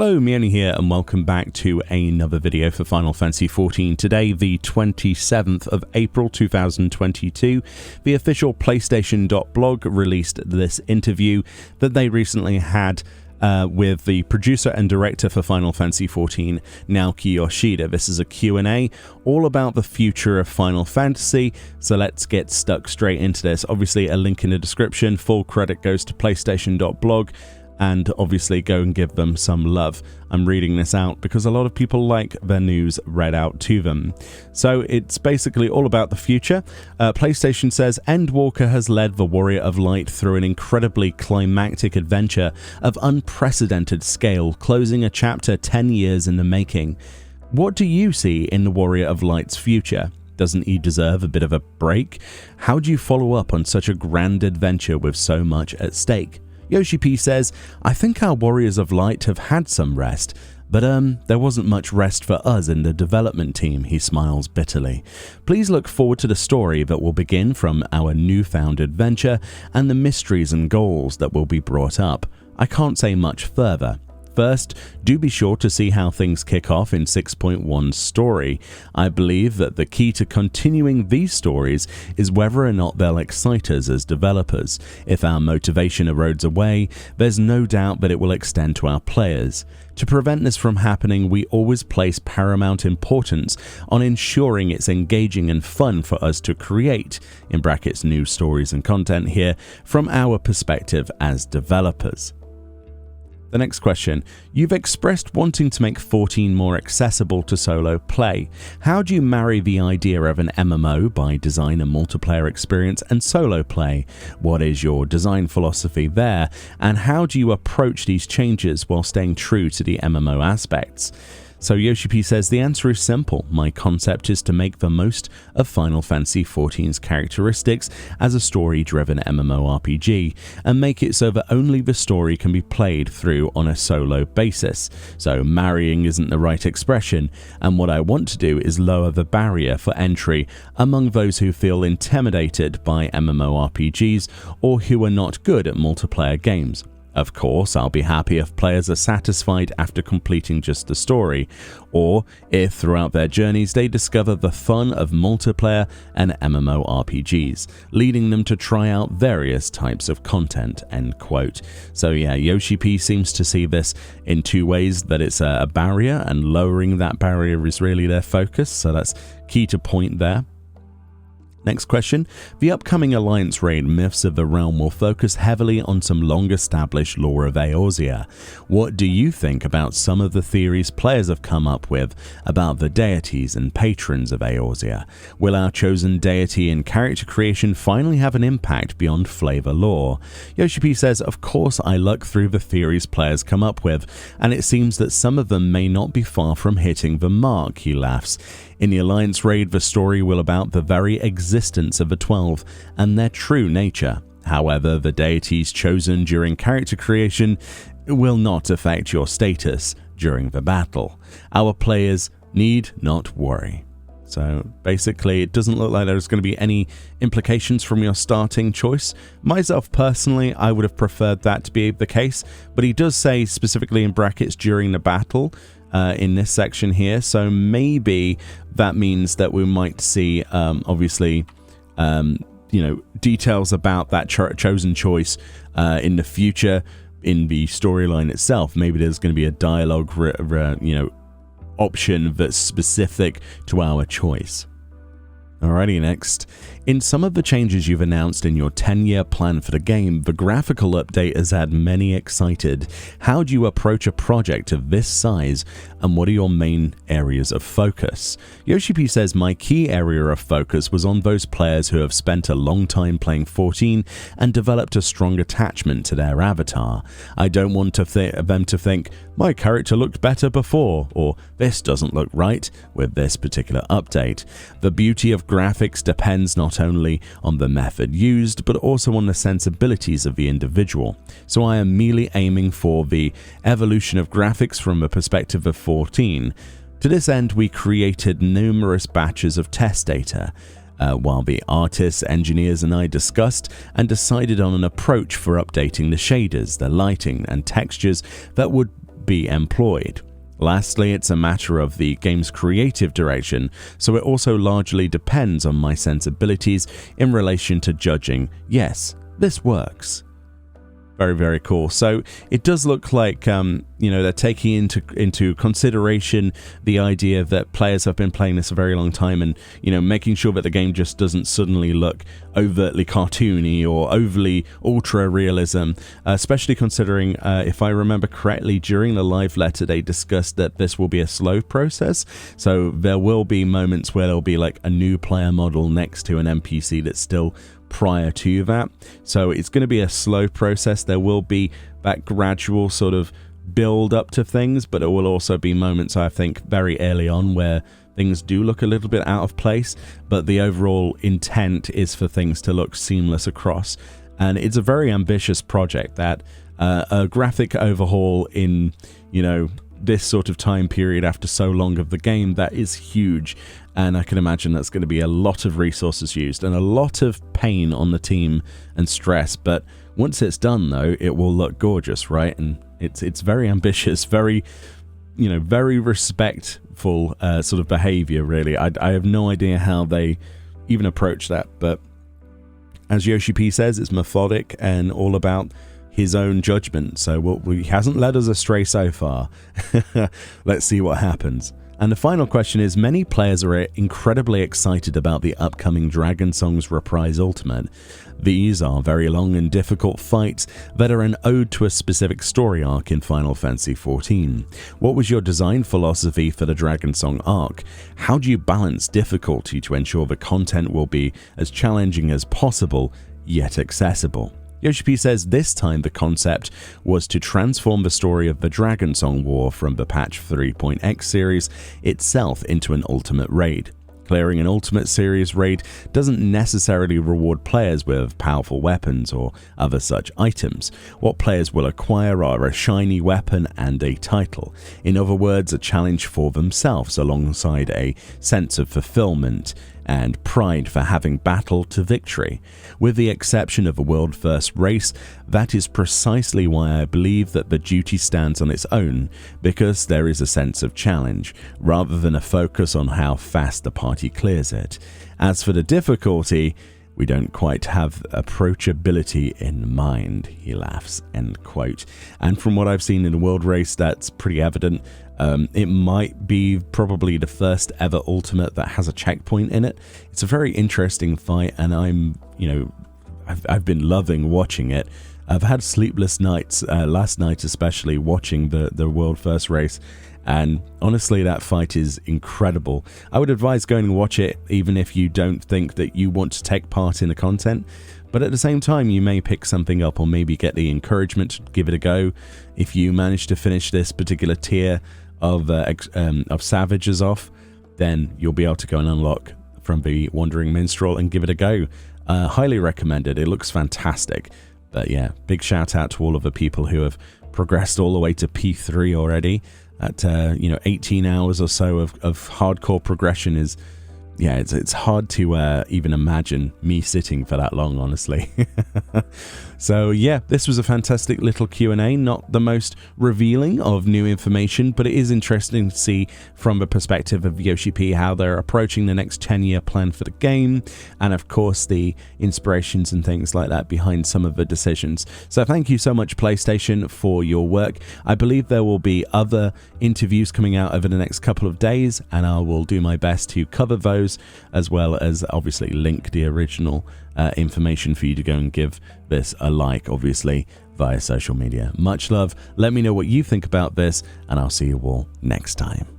Hello, Meoni here, and welcome back to another video for Final Fantasy XIV. Today, the 27th of April 2022, the official PlayStation.blog released this interview that they recently had with the producer and director for Final Fantasy XIV, Naoki Yoshida. This is a Q&A all about the future of Final Fantasy, so let's get stuck straight into this. Obviously, a link in the description. Full credit goes to PlayStation.blog. And obviously go and give them some love. I'm reading this out because a lot of people like their news read out to them. So it's basically all about the future. PlayStation says Endwalker has led the Warrior of Light through an incredibly climactic adventure of unprecedented scale, closing a chapter 10 years in the making. What do you see in the Warrior of Light's future? Doesn't he deserve a bit of a break? How do you follow up on such a grand adventure with so much at stake? Yoshi P says, I think our Warriors of Light have had some rest, but there wasn't much rest for us in the development team, he smiles bitterly. Please look forward to the story that will begin from our newfound adventure and the mysteries and goals that will be brought up. I can't say much further. First, do be sure to see how things kick off in 6.1's story. I believe that the key to continuing these stories is whether or not they'll excite us as developers. If our motivation erodes away, there's no doubt that it will extend to our players. To prevent this from happening, we always place paramount importance on ensuring it's engaging and fun for us to create, in brackets new stories and content here, from our perspective as developers. The next question. You've expressed wanting to make 14 more accessible to solo play. How do you marry the idea of an MMO by design a multiplayer experience and solo play? What is your design philosophy there? And how do you approach these changes while staying true to the MMO aspects? So Yoshi P says the answer is simple. My concept is to make the most of Final Fantasy XIV's characteristics as a story-driven MMORPG and make it so that only the story can be played through on a solo basis. So marrying isn't the right expression, and what I want to do is lower the barrier for entry among those who feel intimidated by MMORPGs or who are not good at multiplayer games. Of course, I'll be happy if players are satisfied after completing just the story, or if throughout their journeys they discover the fun of multiplayer and MMORPGs, leading them to try out various types of content, end quote. So yeah, Yoshi P seems to see this in two ways, that it's a barrier, and lowering that barrier is really their focus, so that's key to point there. Next question. The upcoming Alliance raid Myths of the Realm will focus heavily on some long-established lore of Eorzea. What do you think about some of the theories players have come up with about the deities and patrons of Eorzea? Will our chosen deity in character creation finally have an impact beyond flavor lore? Yoshi P says, of course I look through the theories players come up with, and it seems that some of them may not be far from hitting the mark, he laughs. In the Alliance raid, the story will about the very existence of the 12 and their true nature. However, the deities chosen during character creation will not affect your status during the battle. Our players need not worry. So basically, it doesn't look like there's going to be any implications from your starting choice. Myself personally, I would have preferred that to be the case, but he does say specifically in brackets during the battle in this section here, so maybe that means that we might see obviously details about that chosen choice in the future in the storyline itself. Maybe there's going to be a dialogue option that's specific to our choice. Alrighty, next. In some of the changes you've announced in your 10-year plan for the game, the graphical update has had many excited. How do you approach a project of this size, and what are your main areas of focus? Yoshi P says, my key area of focus was on those players who have spent a long time playing 14 and developed a strong attachment to their avatar. I don't want them to think, my character looked better before, or this doesn't look right with this particular update. The beauty of graphics depends not only on the method used, but also on the sensibilities of the individual. So I am merely aiming for the evolution of graphics from the perspective of 14. To this end, we created numerous batches of test data, while the artists, engineers and I discussed and decided on an approach for updating the shaders, the lighting and textures that would be employed. Lastly, it's a matter of the game's creative direction, so it also largely depends on my sensibilities in relation to judging. Yes, this works. Very, very cool. So it does look like, they're taking into consideration the idea that players have been playing this a very long time and, making sure that the game just doesn't suddenly look overtly cartoony or overly ultra realism, especially considering, if I remember correctly, during the live letter, they discussed that this will be a slow process. So there will be moments where there'll be like a new player model next to an NPC that's still prior to that. So it's going to be a slow process. There will be that gradual sort of build up to things, but it will also be moments, I think, very early on where things do look a little bit out of place, but the overall intent is for things to look seamless across. And it's a very ambitious project that a graphic overhaul in, this sort of time period after so long of the game, that is huge. And I can imagine that's going to be a lot of resources used and a lot of pain on the team and stress. But once it's done, though, it will look gorgeous, right? And it's very ambitious, very, very respectful sort of behavior, really. I have no idea how they even approach that. But as Yoshi P says, it's methodic and all about his own judgment. So he hasn't led us astray so far. Let's see what happens. And the final question is, many players are incredibly excited about the upcoming Dragon Songs Reprise Ultimate. These are very long and difficult fights that are an ode to a specific story arc in Final Fantasy XIV. What was your design philosophy for the Dragon Song arc? How do you balance difficulty to ensure the content will be as challenging as possible, yet accessible? Yoshi P says this time the concept was to transform the story of the Dragon Song War from the patch 3.x series itself into an ultimate raid. Clearing an Ultimate Series raid doesn't necessarily reward players with powerful weapons or other such items. What players will acquire are a shiny weapon and a title. In other words, a challenge for themselves alongside a sense of fulfillment and pride for having battled to victory. With the exception of a world-first race, that is precisely why I believe that the duty stands on its own, because there is a sense of challenge, rather than a focus on how fast the party clears it. As for the difficulty, we don't quite have approachability in mind, he laughs, end quote. And from what I've seen in the world race, that's pretty evident. It might be probably the first ever Ultimate that has a checkpoint in it. It's a very interesting fight, and I've been loving watching it. I've had sleepless nights, last night especially, watching the world first race, and honestly that fight is incredible. I would advise going and watch it even if you don't think that you want to take part in the content, but at the same time you may pick something up or maybe get the encouragement to give it a go. If you manage to finish this particular tier of Savages off, then you'll be able to go and unlock from the Wandering Minstrel and give it a go. Highly recommended. It looks fantastic. But yeah, big shout out to all of the people who have progressed all the way to P3 already. At 18 hours or so of hardcore progression is, yeah, it's hard to even imagine me sitting for that long, honestly. So yeah, this was a fantastic little Q&A, not the most revealing of new information, but it is interesting to see from the perspective of Yoshi P how they're approaching the next 10-year plan for the game, and of course the inspirations and things like that behind some of the decisions. So thank you so much, PlayStation, for your work. I believe there will be other interviews coming out over the next couple of days, and I will do my best to cover those, as well as obviously link the original information for you to go and give this a like, obviously, via social media. Much love. Let me know what you think about this, and I'll see you all next time.